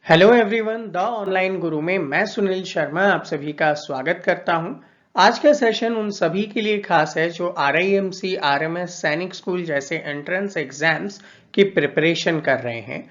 Hello everyone, the online गुरु में मैं सुनील शर्मा आप सभी का स्वागत करता हूं। आज का सेशन उन सभी के लिए खास है जो RIMC, RMS, सैनिक स्कूल जैसे एंट्रेंस एग्जाम्स की प्रिपरेशन कर रहे हैं।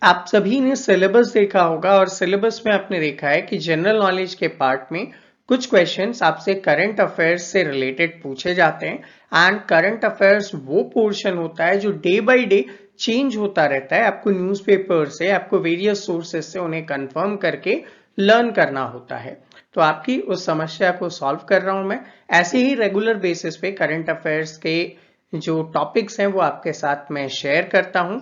आप सभी ने सिलेबस देखा होगा और सिलेबस में आपने देखा है कि जनरल नॉलेज के पार्ट में कुछ क्वेश्चंस आपसे करंट अफेयर्स से रिलेटेड पूछे जाते हैं एंड करंट अफेयर्स वो पोर्शन होता है जो डे बाय डे चेंज होता रहता है। आपको न्यूज़पेपर से, आपको वेरियस सोर्सेज से उन्हें कंफर्म करके लर्न करना होता है। तो आपकी उस समस्या को सॉल्व कर रहा हूं मैं। ऐसे ही रेगुलर बेसिस पे करंट अफेयर्स के जो टॉपिक्स हैं वो आपके साथ मैं शेयर करता हूं।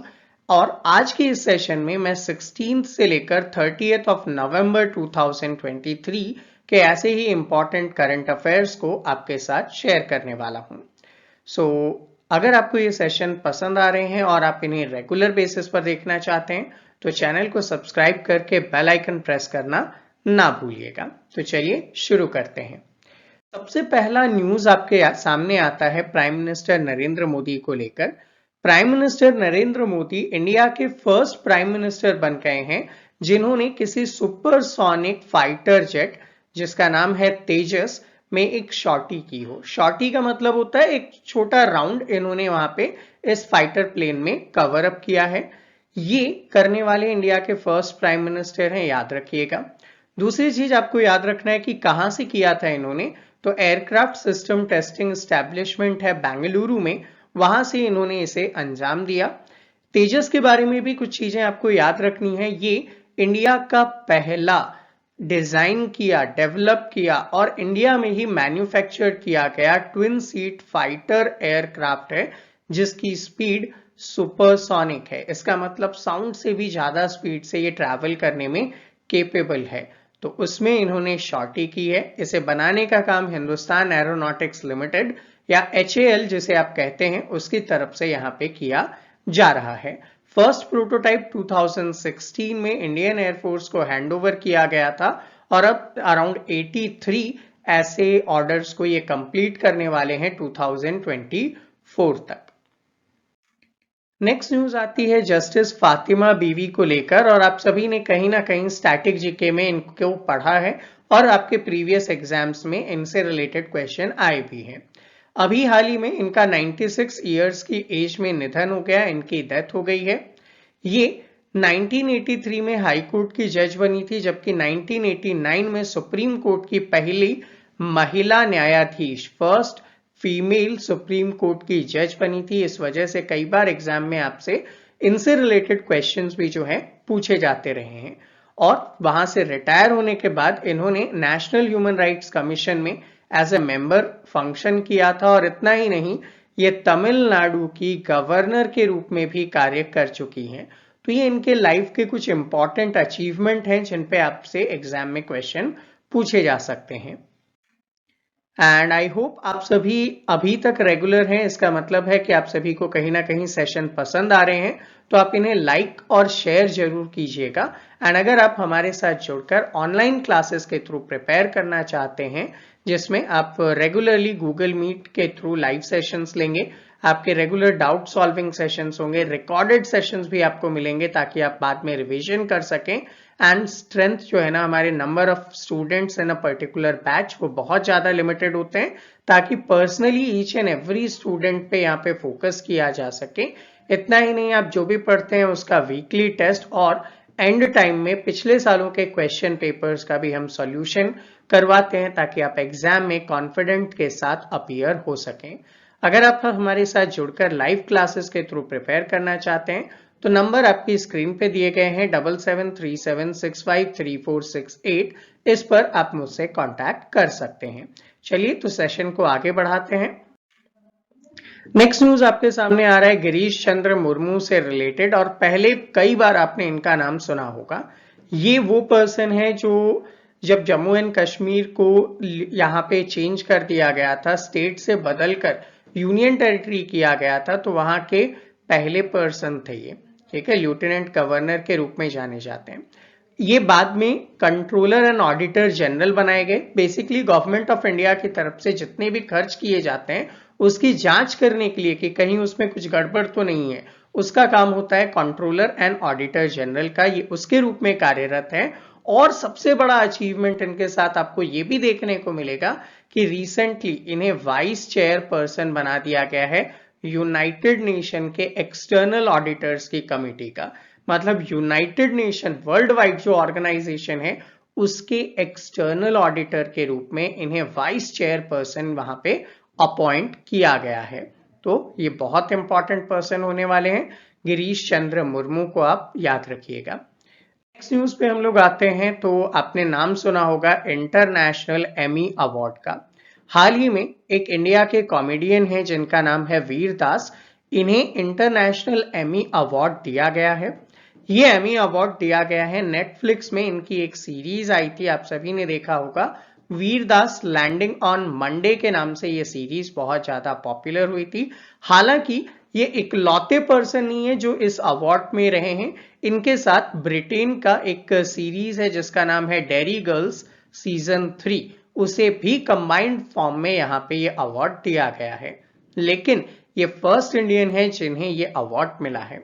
और आज के इस सेशन में मैं 16 से लेकर 30 ऑफ नवंबर 2023 के ऐसे ही इंपॉर्टेंट करंट अफेयर्स को आपके साथ शेयर करने वाला हूं। सो अगर आपको ये सेशन पसंद आ रहे हैं और आप इन्हें रेगुलर बेसिस पर देखना चाहते हैं तो चैनल को सब्सक्राइब करके बेल आइकन प्रेस करना ना भूलिएगा। तो चलिए शुरू करते हैं। सबसे पहला न्यूज आपके सामने आता है प्राइम मिनिस्टर नरेंद्र मोदी को लेकर। Prime minister Narendra Modi India के फर्स्ट प्राइम मिनिस्टर बन गए हैं जिन्होंने किसी सुपरसोनिक फाइटर जेट जिसका नाम है तेजस में एक शॉटी की हो। शॉटी का मतलब होता है एक छोटा राउंड, इन्होंने वहां पे इस फाइटर प्लेन में कवर अप किया है। ये करने वाले इंडिया के फर्स्ट प्राइम मिनिस्टर हैं, याद रखिएगा। दूसरी चीज आपको याद रखना है कि कहां से किया था इन्होंने, तो एयरक्राफ्ट सिस्टम टेस्टिंग एस्टेब्लिशमेंट है बेंगलुरु में, वहां से इन्होंने इसे अंजाम दिया। तेजस के बारे में भी कुछ चीजें आपको याद रखनी है। ये इंडिया का पहला डिजाइन किया, डेवलप किया और इंडिया में ही मैन्युफैक्चर किया गया ट्विन सीट फाइटर एयरक्राफ्ट है जिसकी स्पीड सुपरसोनिक है। इसका मतलब साउंड से भी ज्यादा स्पीड से ये ट्रैवल करने में केपेबल है। तो उसमें इन्होंने शॉर्टी की है। इसे बनाने का काम हिंदुस्तान एरोनॉटिक्स लिमिटेड या HAL जिसे आप कहते हैं उसकी तरफ से यहां पे किया जा रहा है। फर्स्ट प्रोटोटाइप 2016 में इंडियन एयरफोर्स को हैंडओवर किया गया था और अब अराउंड 83 ऐसे ऑर्डर्स को ये कंप्लीट करने वाले हैं 2024 तक। नेक्स्ट न्यूज आती है जस्टिस फातिमा बीवी को लेकर और आप सभी ने कहीं ना कहीं स्टैटिक जीके में इनको पढ़ा है और आपके प्रीवियस एग्जाम्स में इनसे रिलेटेड क्वेश्चन आए भी हैं। अभी हाल ही में इनका 96 इयर्स की एज में निधन हो गया, इनकी डेथ हो गई है। ये 1983 में हाई कोर्ट की जज बनी थी जबकि 1989 में सुप्रीम कोर्ट की पहली महिला न्यायाधीश, फर्स्ट फीमेल सुप्रीम कोर्ट की जज बनी थी। इस वजह से कई बार एग्जाम में आपसे इनसे रिलेटेड क्वेश्चंस भी जो है पूछे जाते रहे हैं। और वहां से रिटायर होने के बाद इन्होंने नेशनल ह्यूमन राइट्स कमीशन में एज ए मेंबर फंक्शन किया था और इतना ही नहीं, ये तमिलनाडु की गवर्नर के रूप में भी कार्य कर चुकी हैं। तो ये इनके लाइफ के कुछ इंपॉर्टेंट अचीवमेंट हैं जिन पे आपसे एग्जाम में क्वेश्चन पूछे जा सकते हैं। एंड आई होप आप सभी अभी तक रेगुलर हैं। इसका मतलब है कि आप सभी को कहीं ना कहीं सेशन पसंद आ रहे हैं, तो आप इन्हें लाइक और शेयर जरूर कीजिएगा। एंड अगर आप हमारे साथ जुड़कर ऑनलाइन क्लासेस के थ्रू प्रिपेयर करना चाहते हैं जिसमें आप रेगुलरली गूगल मीट के थ्रू लाइव सेशंस लेंगे, आपके रेगुलर डाउट सॉल्विंग सेशंस होंगे, रिकॉर्डेड सेशंस भी आपको मिलेंगे ताकि आप बाद में रिवीजन कर सकें। एंड स्ट्रेंथ जो है ना, हमारे number of students in a particular batch वो बहुत ज्यादा लिमिटेड होते हैं ताकि personally each and every student पे यहाँ पे फोकस किया जा सके। इतना ही नहीं, आप जो भी पढ़ते हैं उसका वीकली टेस्ट और एंड टाइम में पिछले सालों के क्वेश्चन पेपर्स का भी हम सॉल्यूशन करवाते हैं ताकि आप एग्जाम में कॉन्फिडेंट के साथ अपीयर हो सकें। अगर आप हमारे साथ जुड़कर लाइव क्लासेस के थ्रू प्रिपेयर करना चाहते हैं तो नंबर आपकी स्क्रीन पे दिए गए हैं 7737653468। इस पर आप मुझसे कांटेक्ट कर सकते हैं। चलिए तो सेशन को आगे बढ़ाते हैं। नेक्स्ट न्यूज आपके सामने आ रहा है गिरीश चंद्र मुर्मू से रिलेटेड और पहले कई बार आपने इनका नाम सुना होगा। ये वो पर्सन है जो जब जम्मू एंड कश्मीर को यहाँ पे चेंज कर दिया गया था, स्टेट से बदलकर यूनियन टेरिटरी किया गया था, तो वहां के पहले पर्सन थे ये। ठीक है, लेफ्टिनेंट गवर्नर के रूप में जाने जाते हैं। ये बाद में कंट्रोलर एंड ऑडिटर जनरल बनाए गए। बेसिकली गवर्नमेंट ऑफ इंडिया की तरफ से जितने भी खर्च किए जाते हैं उसकी जांच करने के लिए कि कहीं उसमें कुछ गड़बड़ तो नहीं है, उसका काम होता है कंट्रोलर एंड ऑडिटर जनरल का, ये उसके रूप में कार्यरत है। और सबसे बड़ा अचीवमेंट इनके साथ आपको ये भी देखने को मिलेगा कि रिसेंटली इन्हें वाइस चेयरपर्सन बना दिया गया है यूनाइटेड नेशन के एक्सटर्नल ऑडिटर्स की कमिटी का। मतलब यूनाइटेड नेशन वर्ल्ड वाइड जो ऑर्गेनाइजेशन है उसके एक्सटर्नल ऑडिटर के रूप में इन्हें वाइस चेयरपर्सन वहां पे अपॉइंट किया गया है। तो ये बहुत इंपॉर्टेंट पर्सन होने वाले हैं, गिरीश चंद्र मुर्मू को आप याद रखिएगा। नेक्स्ट न्यूज पे हम लोग आते हैं तो आपने नाम सुना होगा इंटरनेशनल एमी अवार्ड का। हाल ही में एक इंडिया के कॉमेडियन हैं जिनका नाम है वीर दास, इन्हें इंटरनेशनल एमी अवार्ड दिया गया है। ये एमी अवार्ड दिया गया है नेटफ्लिक्स में, इनकी एक सीरीज आई थी, आप सभी ने देखा होगा, वीर दास लैंडिंग ऑन मंडे के नाम से ये सीरीज बहुत ज्यादा पॉपुलर हुई थी। हालांकि ये इकलौते पर्सन नहीं है जो इस अवार्ड में रहे हैं, इनके साथ ब्रिटेन का एक सीरीज है जिसका नाम है डेरी गर्ल्स सीजन 3, उसे भी कंबाइंड फॉर्म में यहाँ पे ये अवार्ड दिया गया है। लेकिन ये फर्स्ट इंडियन है जिन्हें ये अवार्ड मिला है।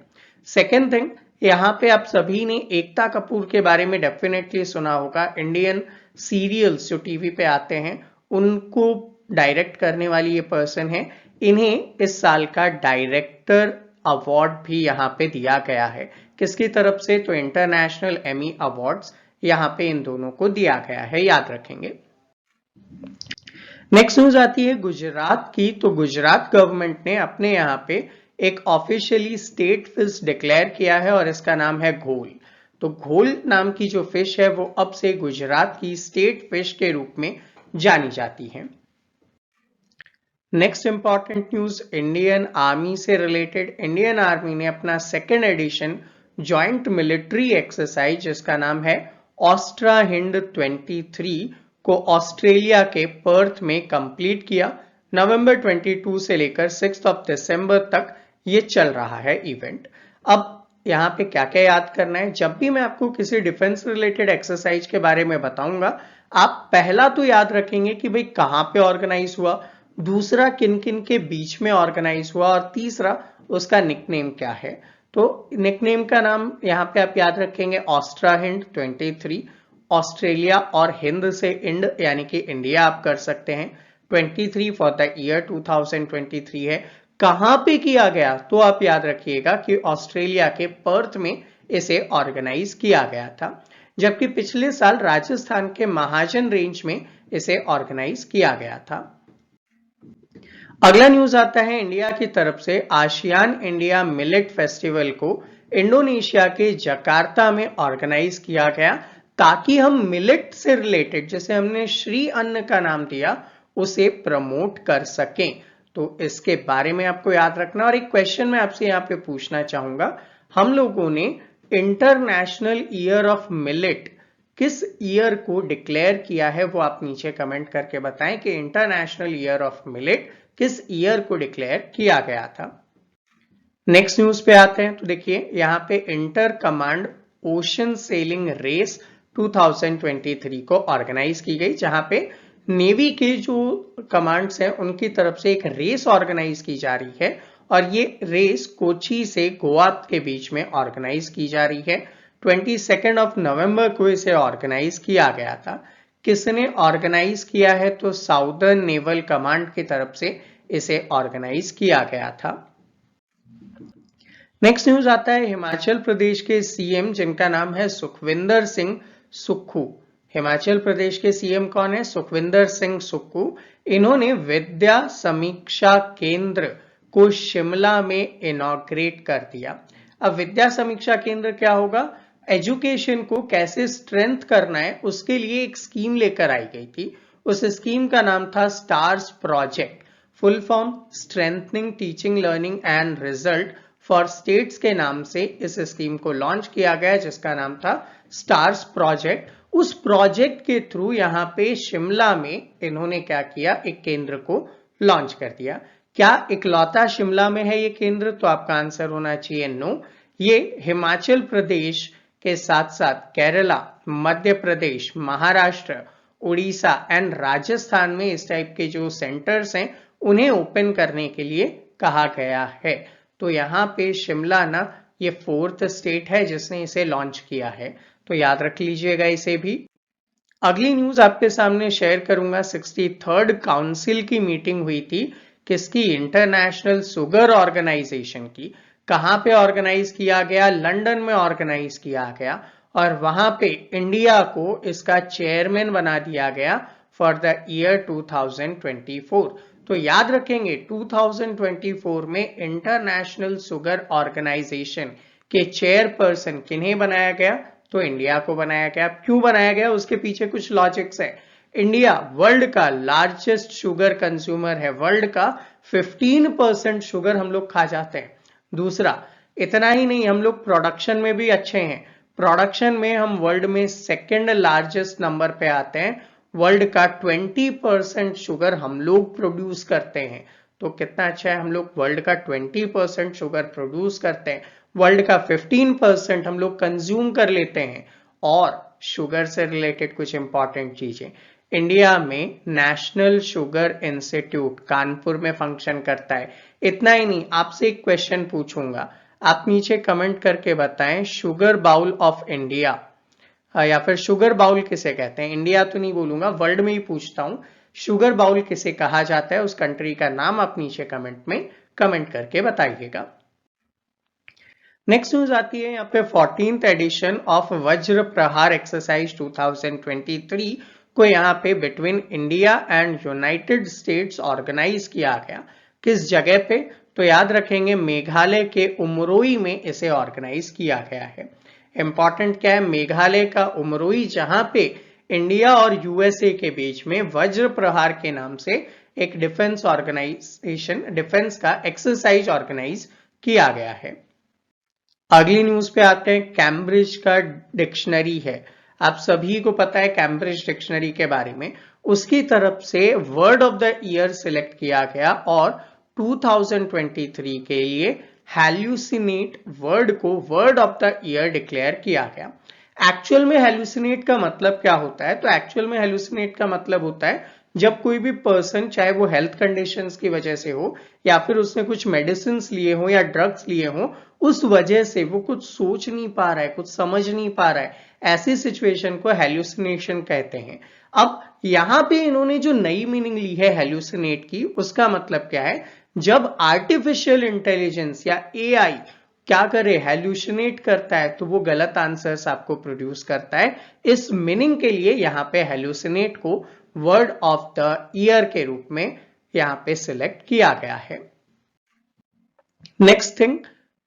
सेकेंड थिंग, यहाँ पे आप सभी ने एकता कपूर के बारे में डेफिनेटली सुना होगा। इंडियन सीरियल्स जो टीवी पे आते हैं उनको डायरेक्ट करने वाली ये पर्सन है, इन्हें इस साल का डायरेक्टर अवार्ड भी यहाँ पे दिया गया है। किसकी तरफ से? तो इंटरनेशनल एमी अवार्ड्स यहाँ पे इन दोनों को दिया गया है, याद रखेंगे। नेक्स्ट न्यूज आती है गुजरात की। तो गुजरात गवर्नमेंट ने अपने यहाँ पे एक ऑफिशियली स्टेट फिश डिक्लेयर किया है और इसका नाम है घोल। तो घोल नाम की जो फिश है वो अब से गुजरात की स्टेट फिश के रूप में जानी जाती है। Next important news Indian army से रिलेटेड। इंडियन आर्मी ने अपना second edition joint military exercise जिसका नाम है ऑस्ट्रा हिंड 23 को ऑस्ट्रेलिया के पर्थ में कंप्लीट किया। नवंबर 22 से लेकर 6 दिसंबर तक ये चल रहा है इवेंट। अब यहाँ पे क्या क्या याद करना है, जब भी मैं आपको किसी डिफेंस रिलेटेड एक्सरसाइज के बारे में बताऊंगा, आप पहला तो याद रखेंगे कि भाई कहां पे ऑर्गेनाइज हुआ, दूसरा किन किन के बीच में ऑर्गेनाइज हुआ, और तीसरा उसका निकनेम क्या है। तो निकनेम का नाम यहाँ पे आप याद रखेंगे ऑस्ट्रा हिंड 23। ऑस्ट्रेलिया और हिंद से इंड यानी कि इंडिया आप कर सकते हैं। 23 फॉर द ईयर 2023 है। कहां पे किया गया? तो आप याद रखिएगा कि ऑस्ट्रेलिया के पर्थ में इसे ऑर्गेनाइज किया गया था, जबकि पिछले साल राजस्थान के महाजन रेंज में इसे ऑर्गेनाइज किया गया था। अगला न्यूज आता है इंडिया की तरफ से। आसियान इंडिया मिलेट फेस्टिवल को इंडोनेशिया के जकार्ता में ऑर्गेनाइज किया गया ताकि हम मिलेट से रिलेटेड, जैसे हमने श्री अन्न का नाम दिया, उसे प्रमोट कर सकें। तो इसके बारे में आपको याद रखना। और एक क्वेश्चन मैं आपसे यहाँ पे पूछना चाहूंगा, हम लोगों ने इंटरनेशनल ईयर ऑफ मिलेट किस ईयर को डिक्लेयर किया है, वो आप नीचे कमेंट करके बताएं कि इंटरनेशनल ईयर ऑफ मिलेट किस ईयर को डिक्लेयर किया गया था। नेक्स्ट न्यूज पे आते हैं। तो देखिए यहाँ पे inter command ocean sailing race 2023 को ऑर्गेनाइज की गई, जहां पे नेवी के जो कमांड्स हैं उनकी तरफ से एक रेस ऑर्गेनाइज की जा रही है, और ये रेस कोची से गोवा के बीच में ऑर्गेनाइज की जा रही है। 22 नवंबर को इसे ऑर्गेनाइज किया गया था। किसने ऑर्गेनाइज किया है? तो साउदर्न नेवल कमांड की तरफ से इसे ऑर्गेनाइज किया गया था। नेक्स्ट न्यूज आता है हिमाचल प्रदेश के सीएम जिनका नाम है सुखविंदर सिंह सुक्खू। हिमाचल प्रदेश के सीएम कौन है? सुखविंदर सिंह सुक्खू। इन्होंने विद्या समीक्षा केंद्र को शिमला में इनॉग्रेट कर दिया। अब विद्या समीक्षा केंद्र क्या होगा? एजुकेशन को कैसे स्ट्रेंथ करना है उसके लिए एक स्कीम लेकर आई गई थी। उस स्कीम का नाम था stars project, full form strengthening teaching learning and result for states के नाम से इस स्कीम को लॉन्च किया गया, जिसका नाम था स्टार्स प्रोजेक्ट। उस प्रोजेक्ट के थ्रू यहाँ पे शिमला में इन्होंने क्या किया? एक केंद्र को लॉन्च कर दिया। क्या इकलौता शिमला में है ये केंद्र? तो आपका आंसर होना चाहिए नो। ये हिमाचल प्रदेश के साथ साथ केरला, मध्य प्रदेश, महाराष्ट्र, उड़ीसा एंड राजस्थान में इस टाइप के जो सेंटर्स हैं उन्हें ओपन करने के लिए कहा गया है। तो यहाँ पे शिमला ना ये 4th स्टेट है जिसने इसे लॉन्च किया है, तो याद रख लीजिएगा इसे भी। अगली न्यूज आपके सामने शेयर करूंगा। 63rd काउंसिल की मीटिंग हुई थी, किसकी? इंटरनेशनल शुगर ऑर्गेनाइजेशन की। कहां पे ऑर्गेनाइज किया गया? लंदन में ऑर्गेनाइज किया गया, और वहां पे इंडिया को इसका चेयरमैन बना दिया गया फॉर द ईयर 2024। तो याद रखेंगे 2024 में इंटरनेशनल शुगर ऑर्गेनाइजेशन के चेयरपर्सन किन्हें बनाया गया? तो इंडिया को बनाया गया। क्यों बनाया गया? उसके पीछे कुछ लॉजिक्स है। इंडिया वर्ल्ड का लार्जेस्ट शुगर कंज्यूमर है, वर्ल्ड का 15% शुगर हम लोग खा जाते हैं। दूसरा, इतना ही नहीं, हम लोग प्रोडक्शन में भी अच्छे हैं। प्रोडक्शन में हम वर्ल्ड में सेकेंड लार्जेस्ट नंबर पे आते हैं। वर्ल्ड का 20% शुगर हम लोग प्रोड्यूस करते हैं। तो कितना अच्छा है, हम लोग वर्ल्ड का 20% शुगर प्रोड्यूस करते हैं, वर्ल्ड का 15% हम लोग कंज्यूम कर लेते हैं। और शुगर से रिलेटेड कुछ इंपॉर्टेंट चीजें, इंडिया में नेशनल शुगर इंस्टीट्यूट कानपुर में फंक्शन करता है। इतना ही नहीं, आपसे एक क्वेश्चन पूछूंगा, आप नीचे कमेंट करके बताएं शुगर बाउल ऑफ इंडिया, या फिर शुगर बाउल किसे कहते हैं? इंडिया तो नहीं बोलूंगा, वर्ल्ड में ही पूछता हूं, शुगर बाउल किसे कहा जाता है? उस कंट्री का नाम आप नीचे कमेंट में कमेंट करके बताइएगा। नेक्स्ट न्यूज आती है यहाँ पे 14th एडिशन ऑफ वज्र प्रहार एक्सरसाइज 2023 को यहाँ पे between India and United States organise किया गया। किस जगह पे? तो याद रखेंगे मेघालय के उमरोई में इसे ऑर्गेनाइज किया गया है। इंपॉर्टेंट क्या है? मेघालय का उमरोई, जहां पे इंडिया और यूएसए के बीच में वज्र प्रहार के नाम से एक डिफेंस ऑर्गेनाइजेशन, डिफेंस का एक्सरसाइज ऑर्गेनाइज किया गया है। अगली न्यूज पे आते हैं। कैम्ब्रिज का डिक्शनरी है, आप सभी को पता है कैम्ब्रिज डिक्शनरी के बारे में। उसकी तरफ से word of the year select किया गया और 2023 के लिए हैल्यूसिनेट वर्ड को word of the year declare किया गया। एक्चुअल में हैल्यूसिनेट का मतलब क्या होता है? तो एक्चुअल में हैल्यूसिनेट का मतलब होता है जब कोई भी पर्सन, चाहे वो हेल्थ कंडीशंस की वजह से हो या फिर उसने कुछ मेडिसिन लिए हो या ड्रग्स लिए हो, उस वजह से वो कुछ सोच नहीं पा रहा है, कुछ समझ नहीं पा रहा है, ऐसी सिचुएशन को हैल्यूसिनेशन कहते हैं। अब यहां पे इन्होंने जो नई मीनिंग ली है हैल्यूसिनेट की, उसका मतलब क्या है? जब आर्टिफिशियल इंटेलिजेंस या एआई क्या करे? हैल्यूसिनेट करता है, तो वो गलत आंसर्स आपको प्रोड्यूस करता है। इस मीनिंग के लिए यहां पे हैल्यूसिनेट को वर्ड ऑफ द ईयर के रूप में यहां पे सिलेक्ट किया गया है। Next thing,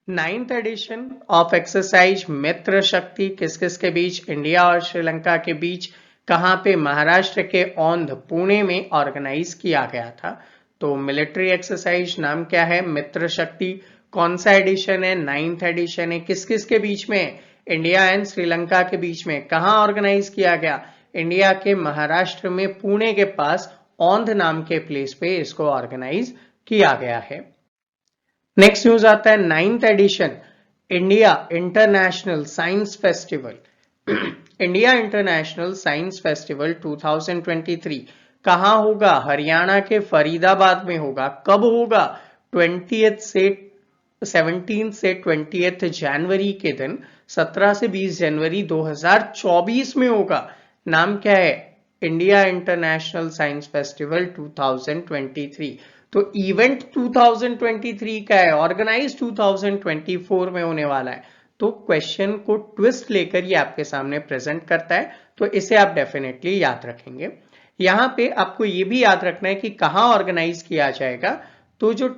9th edition of exercise Mitra Shakti किस किस के बीच? इंडिया और श्रीलंका के बीच। कहां पे? महाराष्ट्र के औंध, पुणे में ऑर्गेनाइज किया गया था। तो मिलिट्री एक्सरसाइज नाम क्या है? मित्र शक्ति। कौन सा एडिशन है? 9th एडिशन है। किस किस के बीच में? इंडिया एंड श्रीलंका के बीच में। कहां ऑर्गेनाइज किया गया? इंडिया के महाराष्ट्र में पुणे के पास औंध नाम के प्लेस पे इसको ऑर्गेनाइज किया गया है। नेक्स्ट न्यूज आता है 9th addition India international science festival. India international science festival 2023 कहां होगा? हरियाणा के फरीदाबाद में होगा। कब होगा? 17 से 20 जनवरी के दिन, 17 से 20 जनवरी 2024 में होगा। नाम क्या है? India international science festival 2023। तो इवेंट 2023 का है, ऑर्गेनाइज 2024 में होने वाला है। तो क्वेश्चन को ट्विस्ट लेकर ये आपके सामने प्रेजेंट करता है, तो इसे आप डेफिनेटली याद रखेंगे। यहां पे आपको ये भी याद रखना है कि कहां ऑर्गेनाइज किया जाएगा। तो जो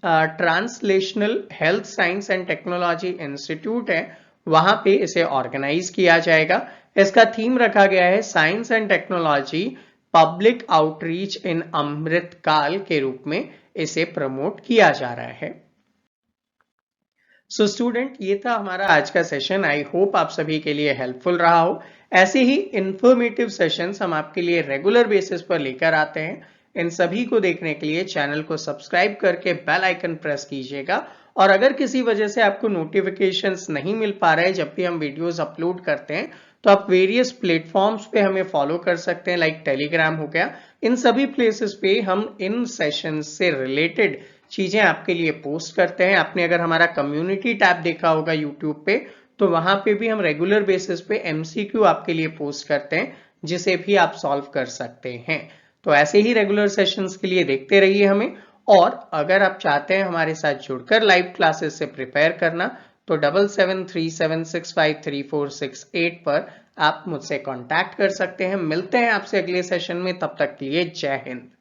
translational health science and technology institute है, वहां पे इसे ऑर्गेनाइज किया जाएगा। इसका थीम रखा गया है science and technology public outreach in Amritkaal के रूप में इसे प्रमोट किया जा रहा है। सो स्टूडेंट, ये था हमारा आज का सेशन। आई होप आप सभी के लिए हेल्पफुल रहा हो। ऐसे ही इंफॉर्मेटिव सेशंस हम आपके लिए रेगुलर बेसिस पर लेकर आते हैं। इन सभी को देखने के लिए चैनल को सब्सक्राइब करके बेल आइकन प्रेस कीजिएगा। और अगर किसी वजह से आपको नोटिफिकेशंस नहीं मिल पा रहे जब भी हम वीडियोस अपलोड करते हैं, तो आप वेरियस प्लेटफॉर्म्स पे हमें फॉलो कर सकते हैं, लाइक टेलीग्राम हो गया। इन सभी प्लेसेस पे हम इन सेशंस से रिलेटेड चीजें आपके लिए पोस्ट करते हैं। आपने अगर हमारा कम्युनिटी टैब देखा होगा यूट्यूब पे, तो वहां पे भी हम रेगुलर बेसिस पे एमसीक्यू आपके लिए पोस्ट करते हैं, जिसे भी आप सॉल्व कर सकते हैं। तो ऐसे ही रेगुलर सेशंस के लिए देखते रहिए हमें। और अगर आप चाहते हैं हमारे साथ जुड़कर लाइव क्लासेस से प्रिपेयर करना, तो 7737653468 पर आप मुझसे कांटेक्ट कर सकते हैं। मिलते हैं आपसे अगले सेशन में, तब तक के लिए जय हिंद।